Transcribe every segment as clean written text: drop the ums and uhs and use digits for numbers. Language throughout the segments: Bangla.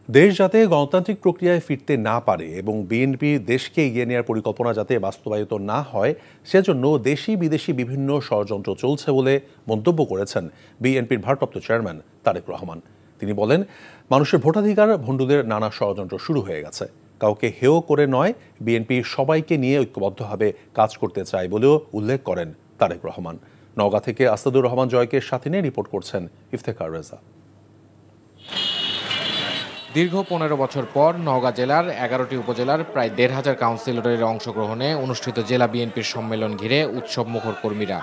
দেশ যাতে গণতান্ত্রিক প্রক্রিয়ায় ফিরতে না পারে এবং বিএনপি দেশকে এগিয়ে নেওয়ার পরিকল্পনা যাতে বাস্তবায়িত না হয় সেজন্য দেশি বিদেশি বিভিন্ন ষড়যন্ত্র চলছে বলে মন্তব্য করেছেন বিএনপির ভারপ্রাপ্ত চেয়ারম্যান তারেক রহমান। তিনি বলেন, মানুষের ভোটাধিকার ভণ্ডুলের নানা ষড়যন্ত্র শুরু হয়ে গেছে। কাউকে হেয় করে নয়, বিএনপি সবাইকে নিয়ে ঐক্যবদ্ধভাবে কাজ করতে চায় বলেও উল্লেখ করেন তারেক রহমান। নওগাঁ থেকে আসাদুর রহমান জয়কে সাথে নিয়ে রিপোর্ট করছেন ইফতেখার রেজা। দীর্ঘ 15 বছর পর নওগাঁ জেলার 11টি উপজেলার প্রায় 1,500 কাউন্সিলরের অংশগ্রহণে অনুষ্ঠিত জেলা বিএনপির সম্মেলন ঘিরে উৎসবমুখর কর্মীরা।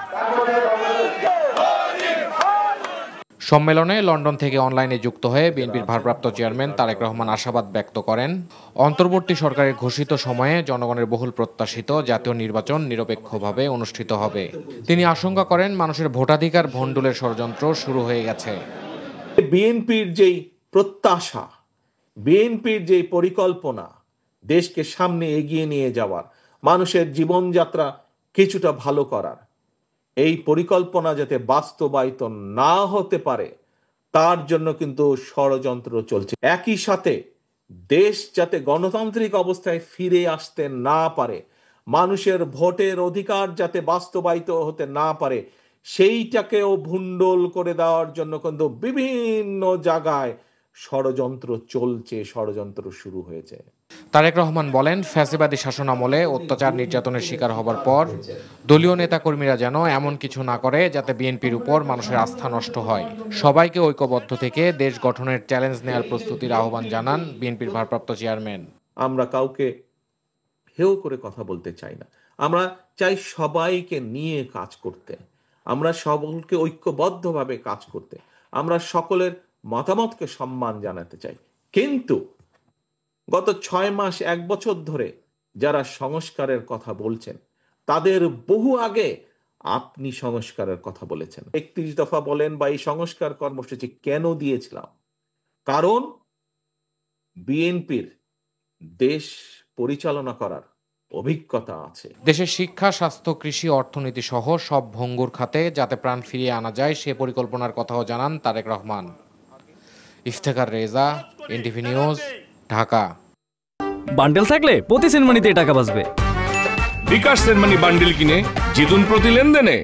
সম্মেলনে লন্ডন থেকে অনলাইনে যুক্ত হয়ে বিএনপির ভারপ্রাপ্ত চেয়ারম্যান তারেক রহমান আশাবাদ ব্যক্ত করেন, অন্তর্বর্তী সরকারের ঘোষিত সময়ে জনগণের বহুল প্রত্যাশিত জাতীয় নির্বাচন নিরপেক্ষভাবে অনুষ্ঠিত হবে। তিনি আশঙ্কা করেন, মানুষের ভোটাধিকার ভণ্ডুলের ষড়যন্ত্র শুরু হয়ে গেছে। বিএনপির যেই প্রত্যাশা, বিএনপির যে পরিকল্পনা দেশকে সামনে এগিয়ে নিয়ে যাওয়ার, মানুষের জীবনযাত্রা কিছুটা ভালো করার, এই পরিকল্পনা যাতে বাস্তবায়িত না হতে পারে তার জন্য কিন্তু ষড়যন্ত্র চলছে। একই সাথে দেশ যাতে গণতান্ত্রিক অবস্থায় ফিরে আসতে না পারে, মানুষের ভোটের অধিকার যাতে বাস্তবায়িত হতে না পারে, সেইটাকেও ভণ্ডুল করে দেওয়ার জন্য কিন্তু বিভিন্ন জায়গায় ষড়যন্ত্র চলছে, ষড়যন্ত্র শুরু হয়েছে। তারেক রহমান বলেন, ফ্যাসিবাদী শাসনামলে অত্যাচার নির্যাতনের শিকার হবার পর দলীয় নেতাকর্মীরা যেন এমন কিছু না করে যাতে বিএনপির উপর মানুষের আস্থা নষ্ট হয়। সবাইকে ঐক্যবদ্ধ থেকে দেশ গঠনের চ্যালেঞ্জ নেওয়ার প্রস্তুতির আহ্বান জানান বিএনপির ভারপ্রাপ্ত চেয়ারম্যান। আমরা কাউকে হেয় করে কথা বলতে চাই না, আমরা চাই সবাইকে নিয়ে কাজ করতে, আমরা সকলকে ঐক্যবদ্ধভাবে কাজ করতে, আমরা সকলের মতামতকে সম্মান জানাতে চাই। কিন্তু গত 6 মাস 1 বছর ধরে যারা সংস্কারের কথা বলছেন তাদের বহু আগে আপনি সংস্কারের কথা বলেছেন। 31 দফা বলেন বা এই সংস্কার কর্মসূচি কেন দিয়েছিলাম? কারণ বিএনপির দেশ পরিচালনা করার অভিজ্ঞতা আছে। দেশের শিক্ষা, স্বাস্থ্য, কৃষি, অর্থনীতি সহ সব ভঙ্গুর খাতে যাতে প্রাণ ফিরিয়ে আনা যায় সে পরিকল্পনার কথাও জানান তারেক রহমান। Iftekhar Reza, NTV news, Dhaka. বান্ডেল থাকলে প্রতি সেনমানিতে টাকা বাঁচবে। বিকাশ সেনমানি বান্ডেল কিনে জিতুন প্রতি লেনদেনে।